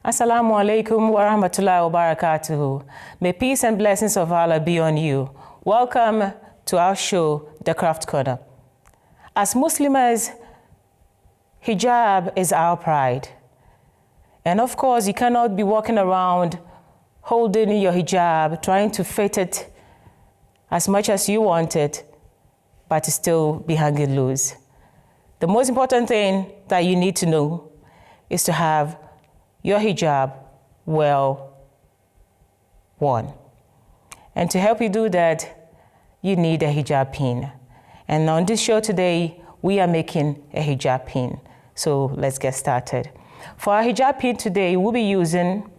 Assalamu alaikum wa rahmatullahi wa barakatuhu. May peace and blessings of Allah be on you. Welcome to our show, The Craft Corner. As Muslims, hijab is our pride. And of course, you cannot be walking around holding your hijab, trying to fit it as much as you want it, but still be hanging loose. The most important thing that you need to know is to have your hijab well worn. And to help you do that, you need a hijab pin. And on this show today, we are making a hijab pin. So let's get started. For our hijab pin today, we'll be using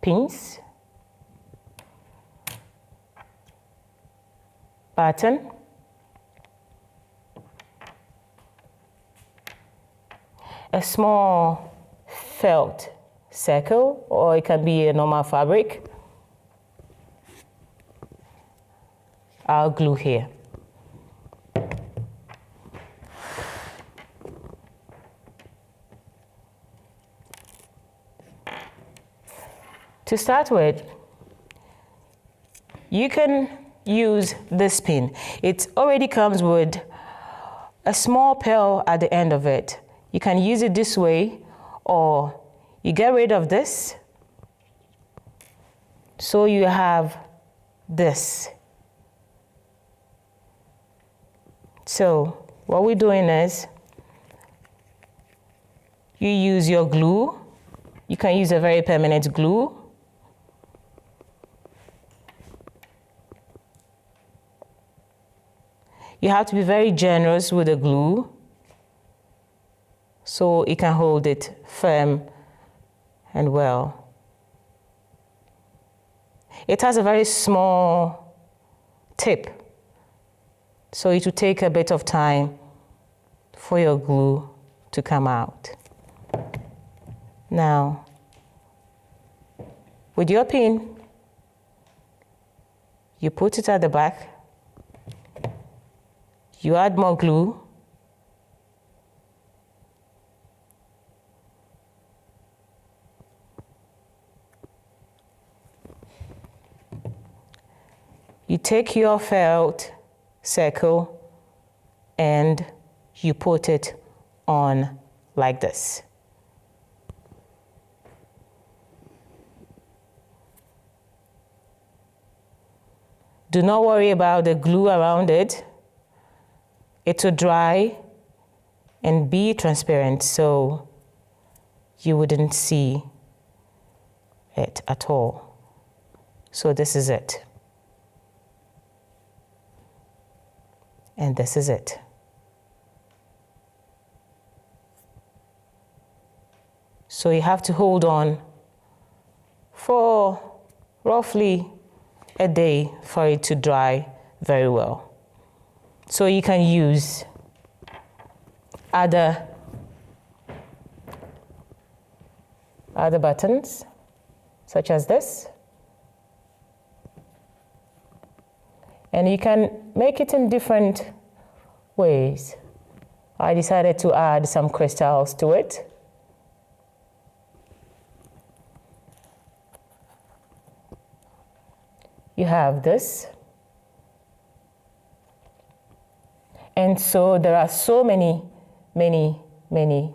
pins, button, a small felt circle, or it can be a normal fabric. I'll glue here. To start with, you can use this pin. It already comes with a small pearl at the end of it. You can use it this way, or you get rid of this, so you have this. So what we're doing is, you use your glue. You can use a very permanent glue. You have to be very generous with the glue so it can hold it firm and well. It has a very small tip, so it will take a bit of time for your glue to come out. Now, with your pin, you put it at the back. You add more glue. You take your felt circle and you put it on like this. Do not worry about the glue around it. It will dry and be transparent, so you wouldn't see it at all. So this is it. And this is it. So you have to hold on for roughly a day for it to dry very well. So you can use other buttons, such as this. And you can make it in different ways. I decided to add some crystals to it. You have this. And so there are so many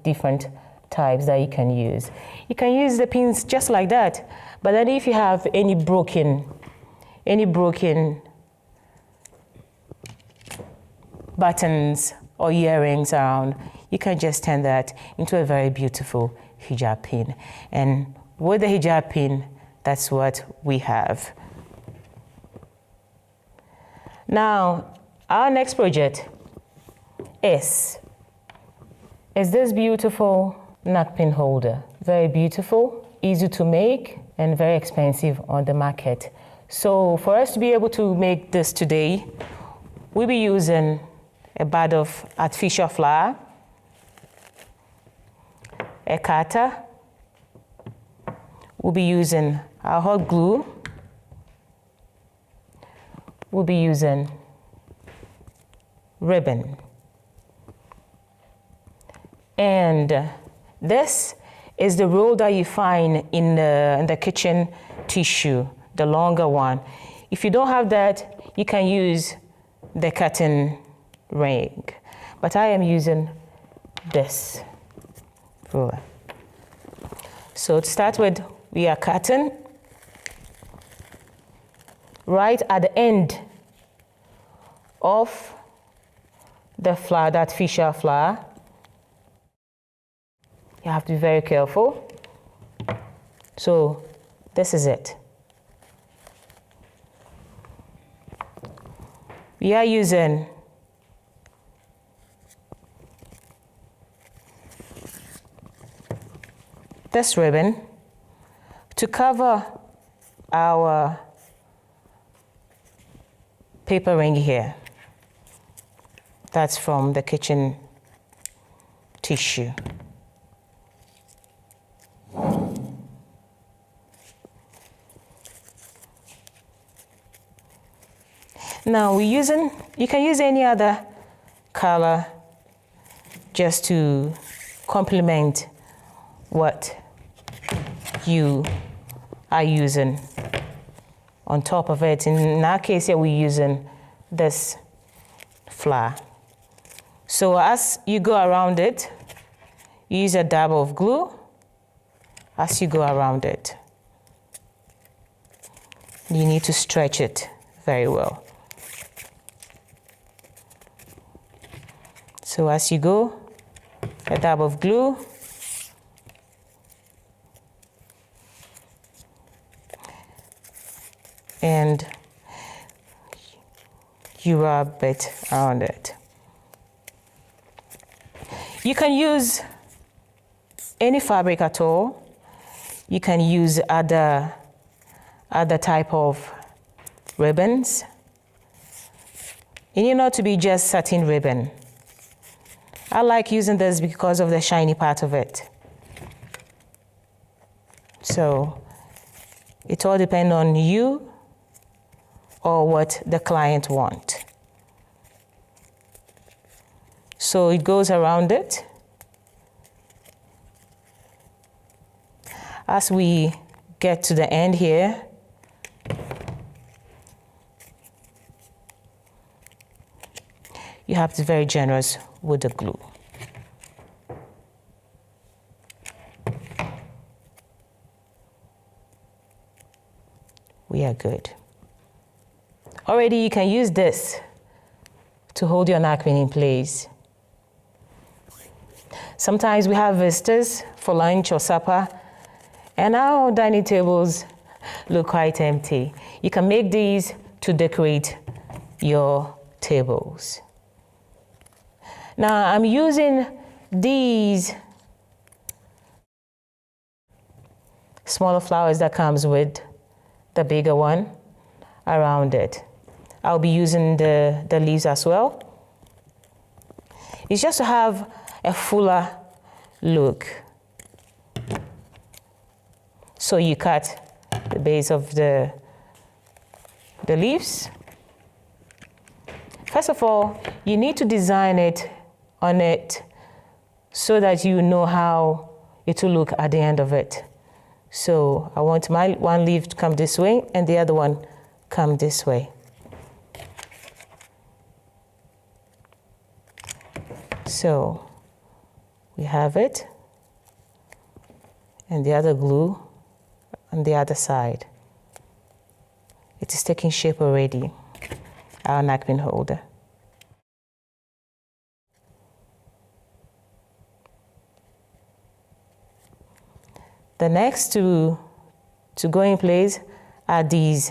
different types that you can use. You can use the pins just like that. But then if you have any broken buttons or earrings around, you can just turn that into a very beautiful hijab pin. And with the hijab pin, that's what we have. Now, our next project is this beautiful napkin holder. Very beautiful, easy to make, and very expensive on the market. So for us to be able to make this today, we'll be using a bag of artificial flour, a cutter. We'll be using our hot glue. We'll be using ribbon. And this is the roll that you find in the kitchen tissue, the longer one. If you don't have that, you can use the cutting ring. But I am using this ruler. So to start with, we are cutting right at the end of the flour, that Fisher flour. You have to be very careful. So this is it. We are using this ribbon to cover our paper ring here. That's from the kitchen tissue. Now you can use any other color just to complement what you are using on top of it. In our case here, we're using this flour. So as you go around it, you use a dab of glue as you go around it. You need to stretch it very well. So as you go, a dab of glue. And you rub it around it. You can use any fabric at all. You can use other type of ribbons. It need not to be just satin ribbon. I like using this because of the shiny part of it. So it all depends on you or what the client want. So it goes around it. As we get to the end here, you have to be very generous with the glue. We are good. Already you can use this to hold your napkin in place. Sometimes we have visitors for lunch or supper, and our dining tables look quite empty. You can make these to decorate your tables. Now I'm using these smaller flowers that comes with the bigger one around it. I'll be using the leaves as well. It's just to have a fuller look. So you cut the base of the leaves. First of all, you need to design it on it so that you know how it will look at the end of it. So I want my one leaf to come this way and the other one come this way. So we have it, and the other glue on the other side. It is taking shape already, our napkin holder. The next to go in place are these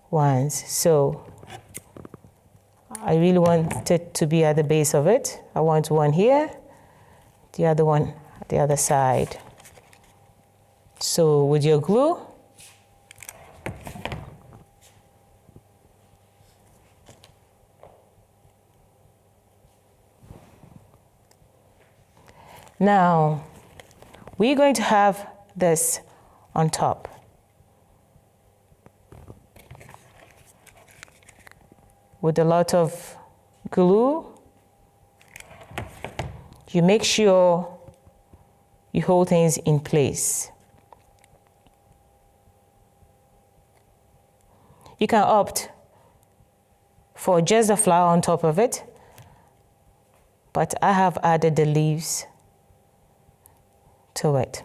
ones. So I really want it to be at the base of it. I want one here, the other one at the other side. So with your glue, now we're going to have this on top. With a lot of glue, you make sure you hold things in place. You can opt for just the flower on top of it, but I have added the leaves to it.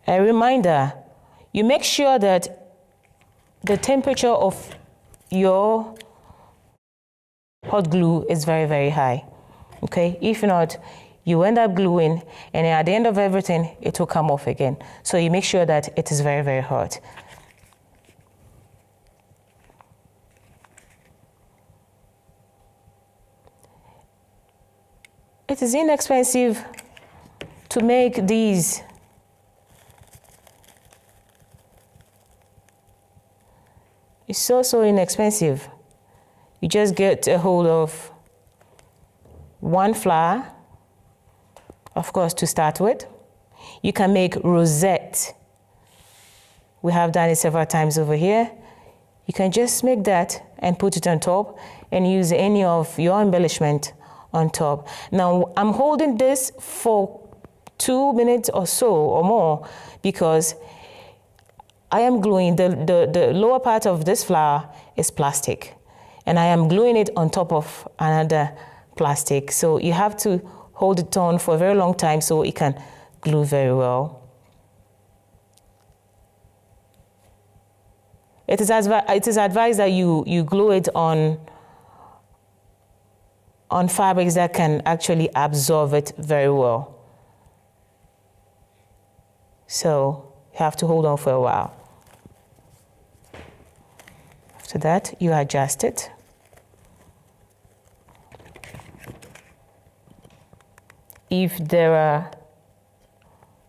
A reminder, you make sure that the temperature of your hot glue is very, very high, okay? If not, you end up gluing, and at the end of everything, it will come off again. So you make sure that it is very, very hot. It is inexpensive to make these. It's so inexpensive. You just get a hold of one flower, of course, to start with. You can make rosette. We have done it several times over here. You can just make that and put it on top and use any of your embellishment on top. Now, I'm holding this for 2 minutes or so or more because I am gluing the lower part of this flower is plastic, and I am gluing it on top of another plastic. So you have to hold it on for a very long time so it can glue very well. It is advised that you glue it on fabrics that can actually absorb it very well. So you have to hold on for a while. After that, you adjust it. If there are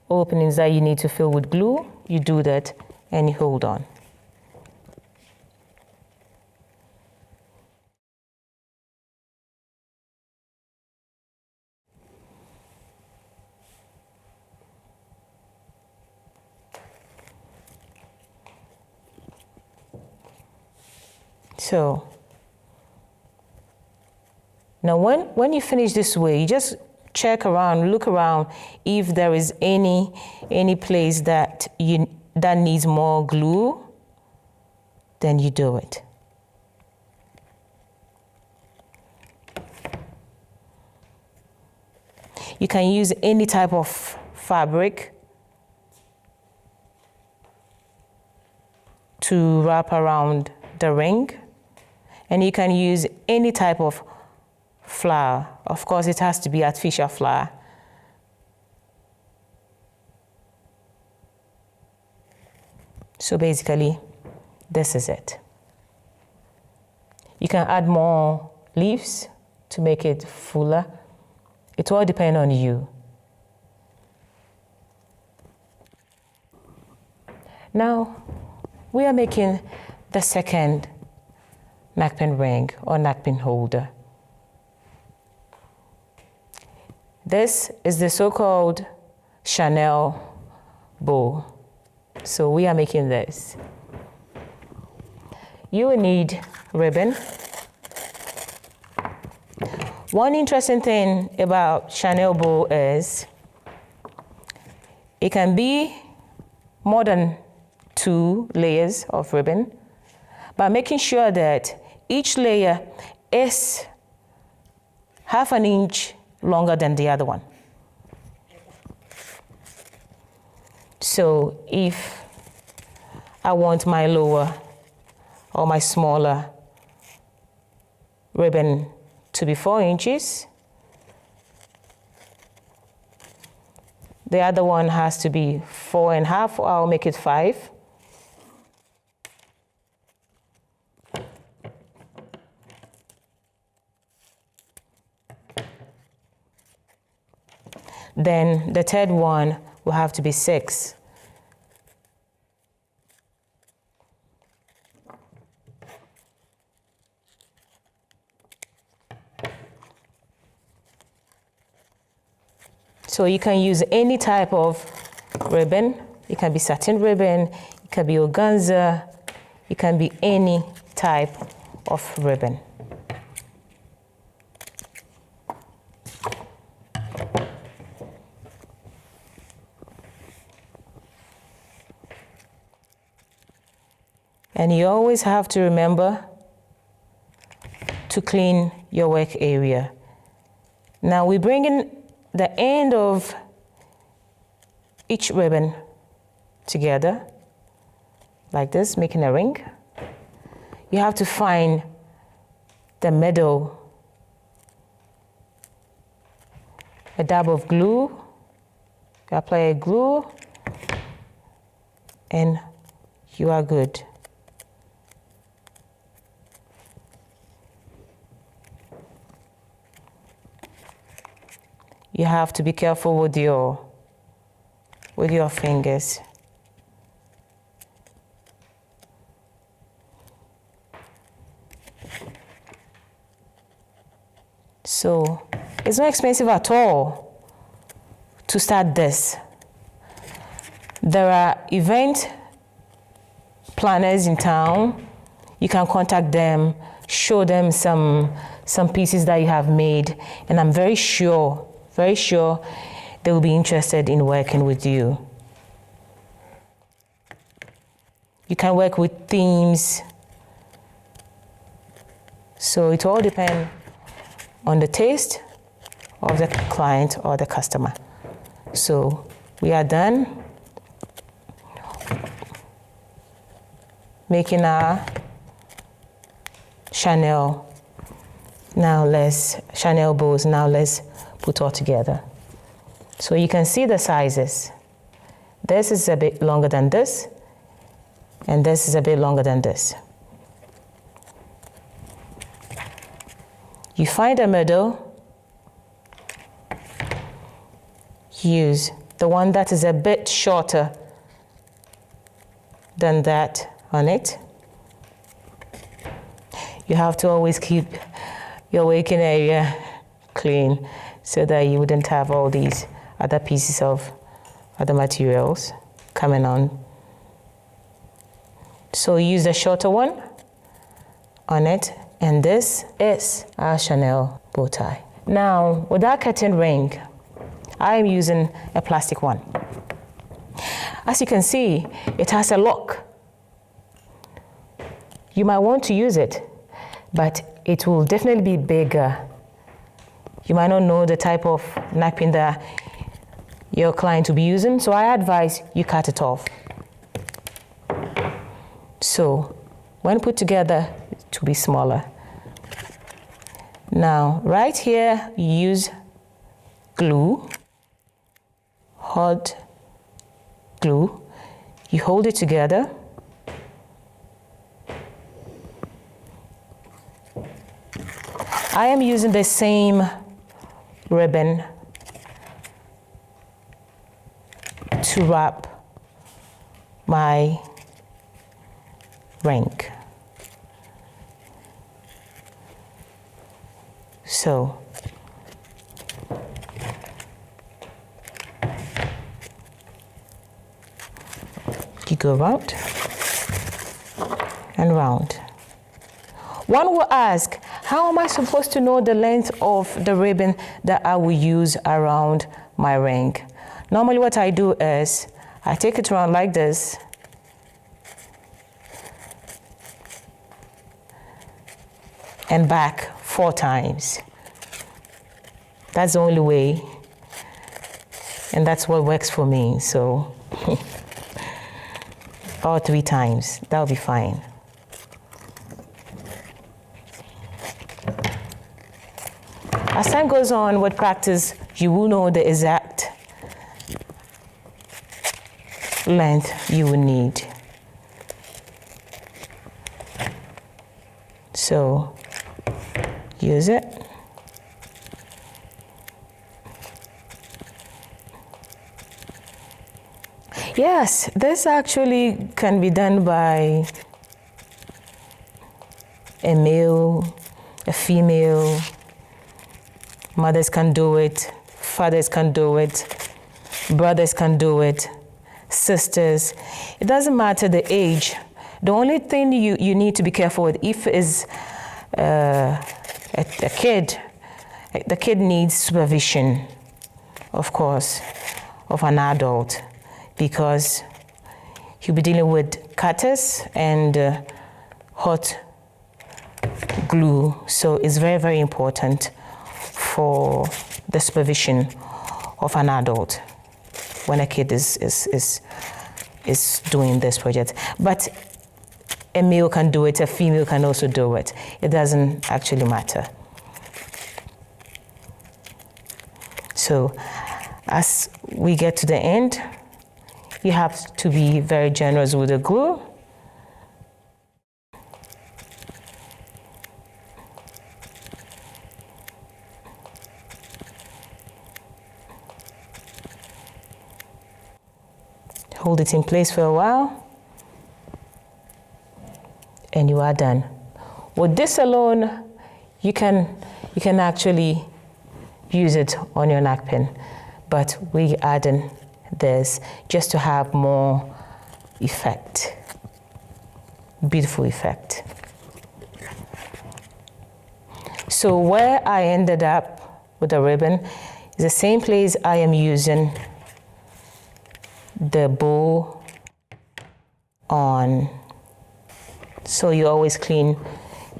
openings that you need to fill with glue, you do that and you hold on. So now when you finish this way, you just check around, look around if there is any place that needs more glue, then you do it. You can use any type of fabric to wrap around the ring, and you can use any type of flower. Of course, it has to be artificial flower. So basically, this is it. You can add more leaves to make it fuller. It all depends on you. Now, we are making the second napkin ring or napkin holder. This is the so-called Chanel bow. So we are making this. You will need ribbon. One interesting thing about Chanel bow is it can be more than 2 layers of ribbon, by making sure that each layer is half an inch longer than the other one. So if I want my lower or my smaller ribbon to be 4 inches, the other one has to be 4.5, or I'll make it 5. Then the third one will have to be 6. So you can use any type of ribbon. It can be satin ribbon, it can be organza, it can be any type of ribbon. And you always have to remember to clean your work area. Now we bring in the end of each ribbon together like this, making a ring. You have to find the middle, a dab of glue. You apply a glue and you are good. You have to be careful with your fingers. So it's not expensive at all to start this. There are event planners in town. You can contact them, show them some pieces that you have made, and I'm very sure they will be interested in working with you. You can work with themes. So it all depends on the taste of the client or the customer. So we are done making our Chanel. Chanel bows. Now let's put all together. So you can see the sizes. This is a bit longer than this, and this is a bit longer than this. You find the middle, use the one that is a bit shorter than that on it. You have to always keep your working area clean so that you wouldn't have all these other pieces of other materials coming on. So use the shorter one on it, and this is our Chanel bow tie. Now, with our curtain ring, I am using a plastic one. As you can see, it has a lock. You might want to use it, but it will definitely be bigger. You might not know the type of napkin that your client will be using, so I advise you cut it off. So when put together, it will be smaller. Now, right here, you use glue, hot glue. You hold it together. I am using the same ribbon to wrap my ring. So you go round and round. One will ask, how am I supposed to know the length of the ribbon that I will use around my ring? Normally what I do is, I take it around like this, and back 4 times. That's the only way, and that's what works for me, so about 3 times, that'll be fine. As time goes on with practice, you will know the exact length you will need. So use it. Yes, this actually can be done by a male, a female. Mothers can do it, fathers can do it, brothers can do it, sisters. It doesn't matter the age. The only thing you need to be careful with, if is a kid, the kid needs supervision, of course, of an adult, because he'll be dealing with cutters and hot glue. So it's very, very important for the supervision of an adult when a kid is doing this project. But a male can do it, a female can also do it. It doesn't actually matter. So as we get to the end, you have to be very generous with the glue. Hold it in place for a while, and you are done. With this alone, you can actually use it on your napkin, but we add in this just to have more effect, beautiful effect. So where I ended up with the ribbon is the same place I am using the bow on. So you always clean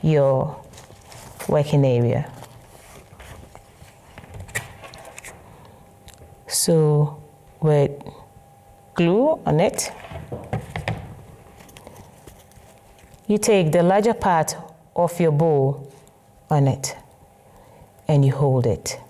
your working area. So with glue on it, you take the larger part of your bow on it and you hold it.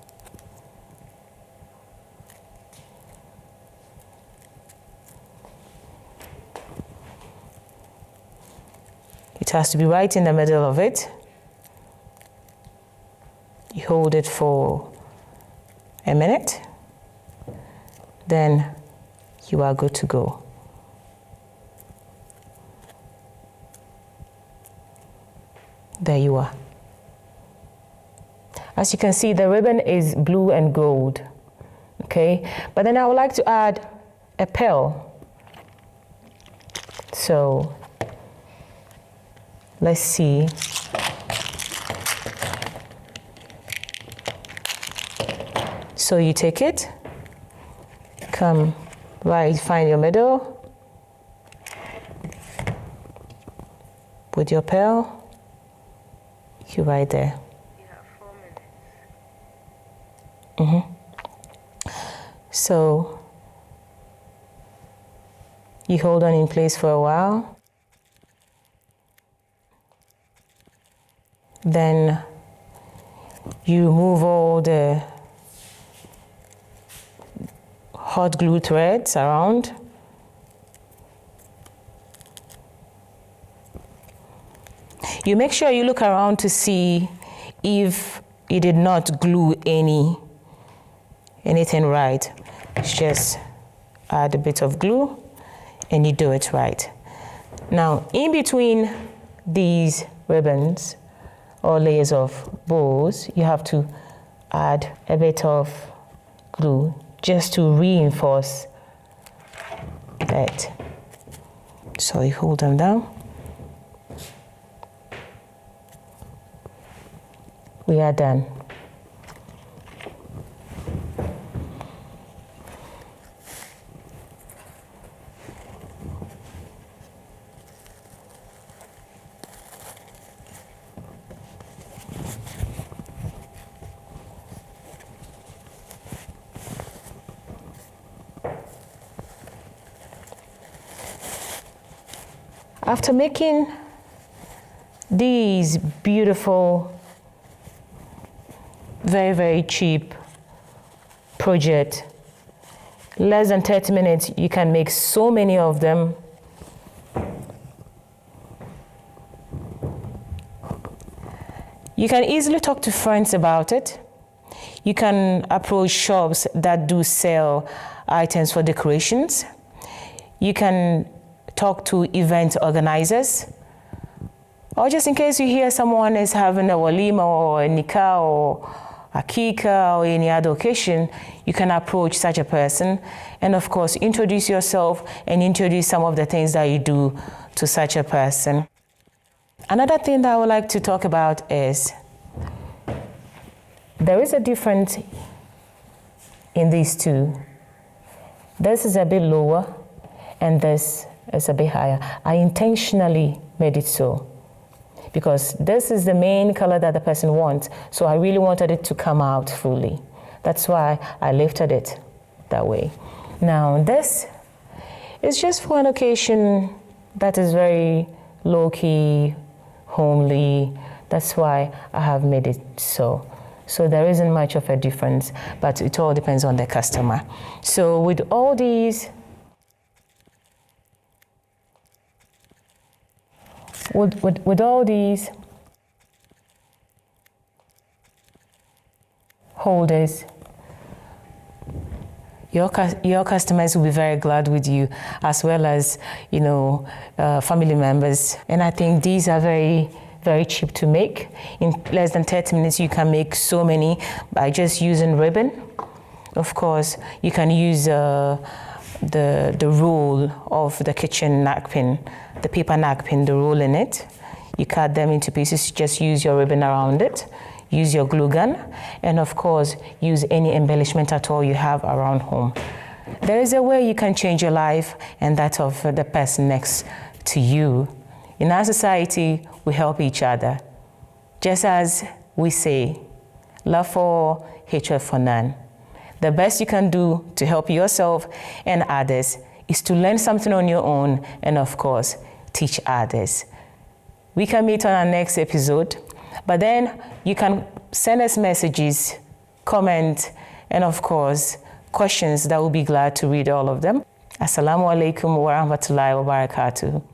It has to be right in the middle of it. You hold it for a minute, then you are good to go. There you are. As you can see, the ribbon is blue and gold, okay? But then I would like to add a pearl. So let's see. So you take it, come right, find your middle with your pearl. You're right there. You have 4 minutes. So you hold on in place for a while. Then you remove all the hot glue threads around. You make sure you look around to see if you did not glue anything right. Just add a bit of glue and you do it right. Now, in between these ribbons or layers of bows, you have to add a bit of glue just to reinforce that. So you hold them down. We are done. After making these beautiful, very, very cheap project, less than 30 minutes, you can make so many of them. You can easily talk to friends about it. You can approach shops that do sell items for decorations. You can talk to event organizers, or just in case you hear someone is having a walima or a nikah or a kika or any other occasion, you can approach such a person and of course introduce yourself and introduce some of the things that you do to such a person. Another thing that I would like to talk about is there is a difference in these two. This is a bit lower and this is a bit higher. I intentionally made it so. because this is the main color that the person wants. So I really wanted it to come out fully. That's why I lifted it that way. Now this is just for an occasion that is very low-key, homely. That's why I have made it so. So there isn't much of a difference, but it all depends on the customer. So with all these, with all these holders, your customers will be very glad with you, as well as, you know, family members. And I think these are very, very cheap to make. In less than 30 minutes, you can make so many by just using ribbon. Of course, you can use the roll of the kitchen napkin, the paper napkin, the roll in it. You cut them into pieces, just use your ribbon around it. Use your glue gun, and of course, use any embellishment at all you have around home. There is a way you can change your life and that of the person next to you. In our society, we help each other. Just as we say, love for all, hatred for none. The best you can do to help yourself and others is to learn something on your own and, of course, teach others. We can meet on our next episode. But then you can send us messages, comment, and of course, questions that we'll be glad to read all of them. Assalamu alaikum wa rahmatullahi wa barakatuh.